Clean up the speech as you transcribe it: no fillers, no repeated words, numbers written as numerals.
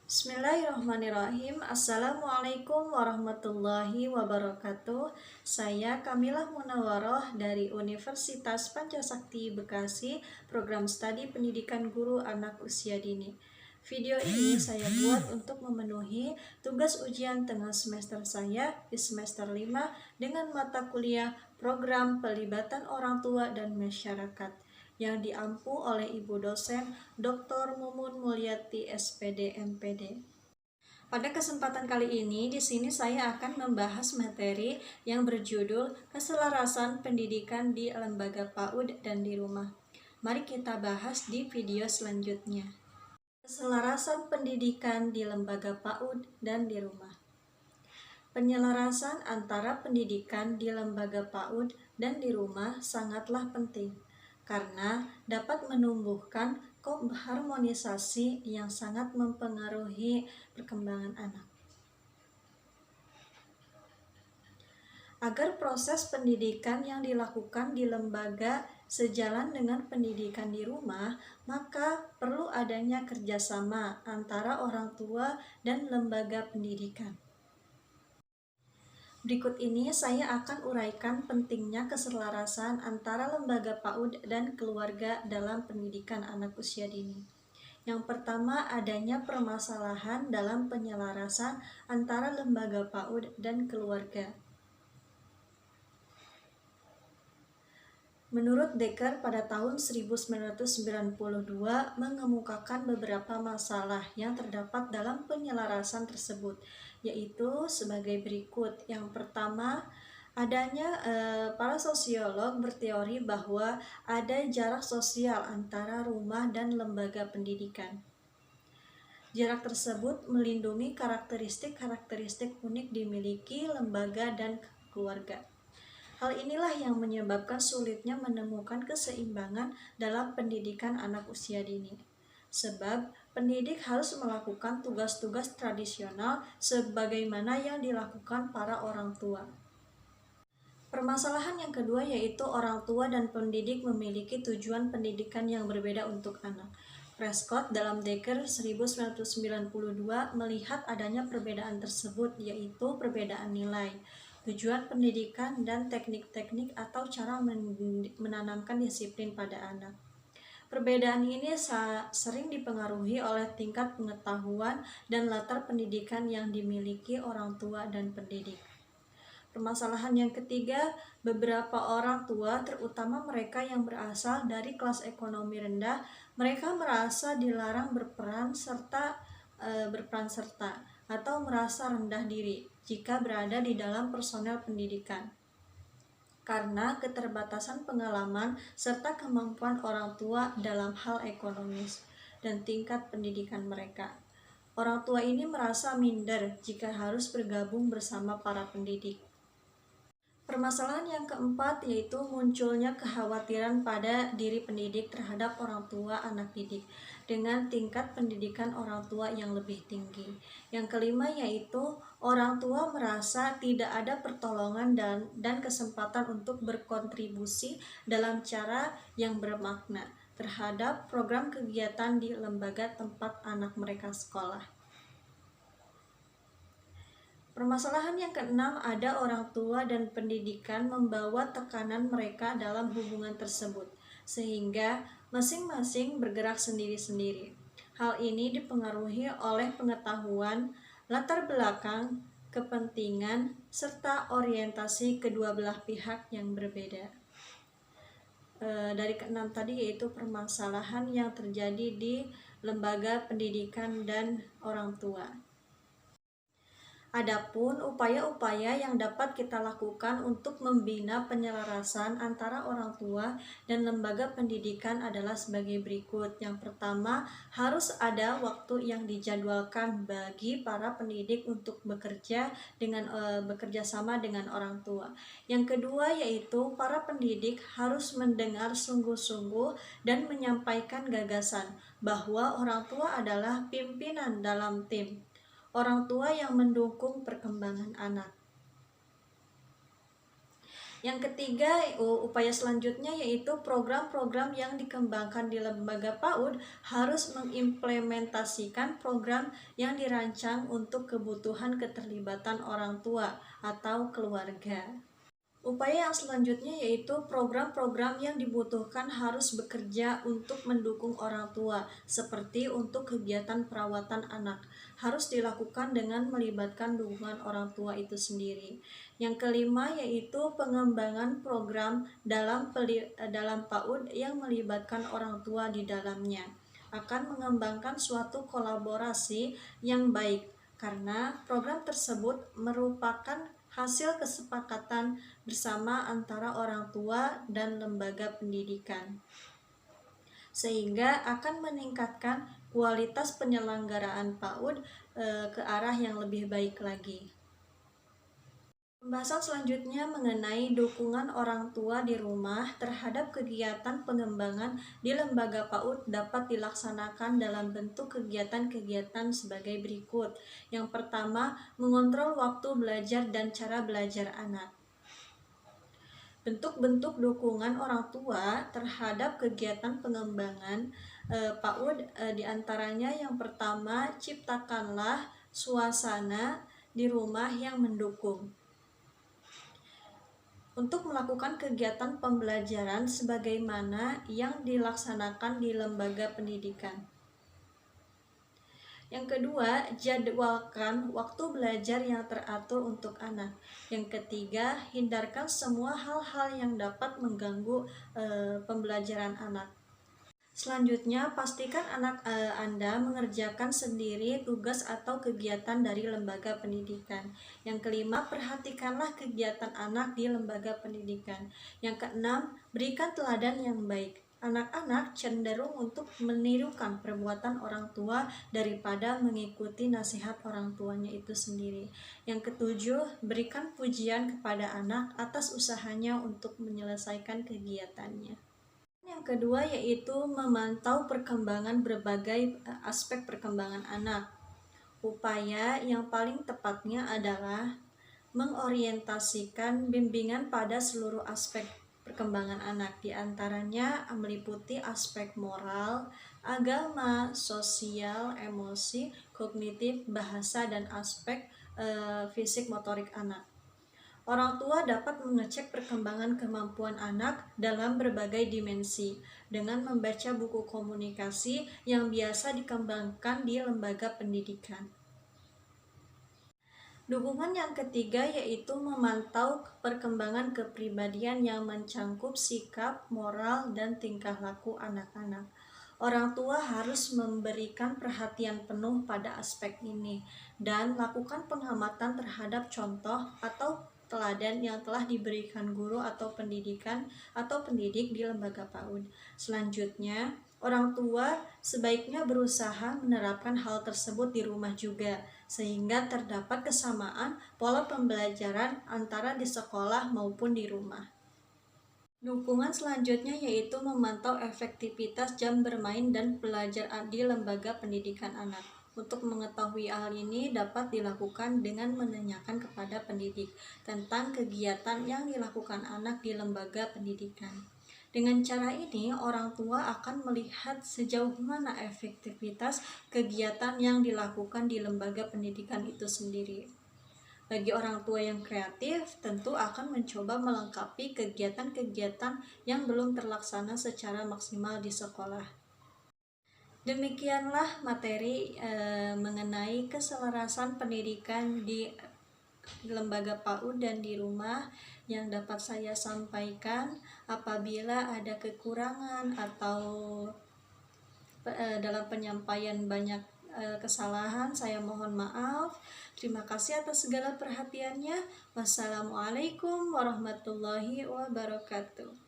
Bismillahirrahmanirrahim. Assalamualaikum warahmatullahi wabarakatuh. Saya Kamilah Munawaroh dari Universitas Pancasakti Bekasi, program studi pendidikan guru anak usia dini. Video ini saya buat untuk memenuhi tugas ujian tengah semester saya di semester 5 dengan mata kuliah program pelibatan orang tua dan masyarakat yang diampu oleh Ibu dosen Dr. Mumun Mulyati SPD MPD. Pada kesempatan kali ini, di sini saya akan membahas materi yang berjudul Keselarasan Pendidikan di Lembaga PAUD dan di Rumah. Mari kita bahas di video selanjutnya. Keselarasan pendidikan di lembaga PAUD dan di rumah. Penyelarasan antara pendidikan di lembaga PAUD dan di rumah sangatlah penting karena dapat menumbuhkan harmonisasi yang sangat mempengaruhi perkembangan anak. Agar proses pendidikan yang dilakukan di lembaga sejalan dengan pendidikan di rumah, maka perlu adanya kerjasama antara orang tua dan lembaga pendidikan. Berikut ini saya akan uraikan pentingnya keselarasan antara lembaga PAUD dan keluarga dalam pendidikan anak usia dini. Yang pertama, adanya permasalahan dalam penyelarasan antara lembaga PAUD dan keluarga. Menurut Dekker pada tahun 1992 mengemukakan beberapa masalah yang terdapat dalam penyelarasan tersebut, yaitu sebagai berikut. Yang pertama, adanya para sosiolog berteori bahwa ada jarak sosial antara rumah dan lembaga pendidikan. Jarak tersebut melindungi karakteristik-karakteristik unik dimiliki lembaga dan keluarga. Hal inilah yang menyebabkan sulitnya menemukan keseimbangan dalam pendidikan anak usia dini. Sebab pendidik harus melakukan tugas-tugas tradisional sebagaimana yang dilakukan para orang tua. Permasalahan yang kedua yaitu orang tua dan pendidik memiliki tujuan pendidikan yang berbeda untuk anak. Prescott dalam Dekker 1992 melihat adanya perbedaan tersebut, yaitu perbedaan nilai, tujuan pendidikan, dan teknik-teknik atau cara menanamkan disiplin pada anak. Perbedaan ini sering dipengaruhi oleh tingkat pengetahuan dan latar pendidikan yang dimiliki orang tua dan pendidik. Permasalahan yang ketiga, beberapa orang tua, terutama mereka yang berasal dari kelas ekonomi rendah, mereka merasa dilarang berperan serta atau merasa rendah diri jika berada di dalam personel pendidikan karena keterbatasan pengalaman serta kemampuan orang tua dalam hal ekonomis dan tingkat pendidikan mereka. Orang tua ini merasa minder jika harus bergabung bersama para pendidik. Permasalahan yang keempat yaitu munculnya kekhawatiran pada diri pendidik terhadap orang tua anak didik dengan tingkat pendidikan orang tua yang lebih tinggi. Yang kelima yaitu orang tua merasa tidak ada pertolongan dan kesempatan untuk berkontribusi dalam cara yang bermakna terhadap program kegiatan di lembaga tempat anak mereka sekolah. Permasalahan yang keenam, ada orang tua dan pendidikan membawa tekanan mereka dalam hubungan tersebut, sehingga masing-masing bergerak sendiri-sendiri. Hal ini dipengaruhi oleh pengetahuan, latar belakang, kepentingan, serta orientasi kedua belah pihak yang berbeda. Dari keenam tadi yaitu permasalahan yang terjadi di lembaga pendidikan dan orang tua. Adapun upaya-upaya yang dapat kita lakukan untuk membina penyelarasan antara orang tua dan lembaga pendidikan adalah sebagai berikut. Yang pertama, harus ada waktu yang dijadwalkan bagi para pendidik untuk bekerja sama dengan orang tua. Yang kedua yaitu para pendidik harus mendengar sungguh-sungguh dan menyampaikan gagasan bahwa orang tua adalah pimpinan dalam tim. Orang tua yang mendukung perkembangan anak. Yang ketiga, upaya selanjutnya yaitu program-program yang dikembangkan di lembaga PAUD harus mengimplementasikan program yang dirancang untuk kebutuhan keterlibatan orang tua atau keluarga. Upaya yang selanjutnya yaitu program-program yang dibutuhkan harus bekerja untuk mendukung orang tua, seperti untuk kegiatan perawatan anak. Harus dilakukan dengan melibatkan dukungan orang tua itu sendiri. Yang kelima yaitu pengembangan program dalam PAUD yang melibatkan orang tua di dalamnya. Akan mengembangkan suatu kolaborasi yang baik, karena program tersebut merupakan hasil kesepakatan bersama antara orang tua dan lembaga pendidikan, sehingga akan meningkatkan kualitas penyelenggaraan PAUD ke arah yang lebih baik lagi. Pembahasan selanjutnya mengenai dukungan orang tua di rumah terhadap kegiatan pengembangan di lembaga PAUD dapat dilaksanakan dalam bentuk kegiatan-kegiatan sebagai berikut. Yang pertama, mengontrol waktu belajar dan cara belajar anak. Bentuk-bentuk dukungan orang tua terhadap kegiatan pengembangan PAUD diantaranya yang pertama, ciptakanlah suasana di rumah yang mendukung. Untuk melakukan kegiatan pembelajaran sebagaimana yang dilaksanakan di lembaga pendidikan. Yang kedua, jadwalkan waktu belajar yang teratur untuk anak. Yang ketiga, hindarkan semua hal-hal yang dapat mengganggu pembelajaran anak. Selanjutnya, pastikan anak Anda mengerjakan sendiri tugas atau kegiatan dari lembaga pendidikan. Yang kelima, perhatikanlah kegiatan anak di lembaga pendidikan. Yang keenam, berikan teladan yang baik. Anak-anak cenderung untuk menirukan perbuatan orang tua daripada mengikuti nasihat orang tuanya itu sendiri. Yang ketujuh, berikan pujian kepada anak atas usahanya untuk menyelesaikan kegiatannya. Yang kedua yaitu memantau perkembangan berbagai aspek perkembangan anak. Upaya yang paling tepatnya adalah mengorientasikan bimbingan pada seluruh aspek perkembangan anak, diantaranya meliputi aspek moral, agama, sosial, emosi, kognitif, bahasa, dan aspek fisik motorik anak. Orang tua dapat mengecek perkembangan kemampuan anak dalam berbagai dimensi dengan membaca buku komunikasi yang biasa dikembangkan di lembaga pendidikan. Dukungan yang ketiga yaitu memantau perkembangan kepribadian yang mencangkup sikap, moral, dan tingkah laku anak-anak. Orang tua harus memberikan perhatian penuh pada aspek ini dan lakukan pengamatan terhadap contoh atau teladan yang telah diberikan guru atau pendidik di lembaga PAUD. Selanjutnya, orang tua sebaiknya berusaha menerapkan hal tersebut di rumah juga, sehingga terdapat kesamaan pola pembelajaran antara di sekolah maupun di rumah. Dukungan selanjutnya yaitu memantau efektivitas jam bermain dan belajar di lembaga pendidikan anak. Untuk mengetahui hal ini dapat dilakukan dengan menanyakan kepada pendidik tentang kegiatan yang dilakukan anak di lembaga pendidikan. Dengan cara ini, orang tua akan melihat sejauh mana efektivitas kegiatan yang dilakukan di lembaga pendidikan itu sendiri. Bagi orang tua yang kreatif, tentu akan mencoba melengkapi kegiatan-kegiatan yang belum terlaksana secara maksimal di sekolah. Demikianlah materi mengenai keselarasan pendidikan di lembaga PAUD dan di rumah yang dapat saya sampaikan. Apabila ada kekurangan atau dalam penyampaian banyak kesalahan, saya mohon maaf. Terima kasih atas segala perhatiannya. Wassalamualaikum warahmatullahi wabarakatuh.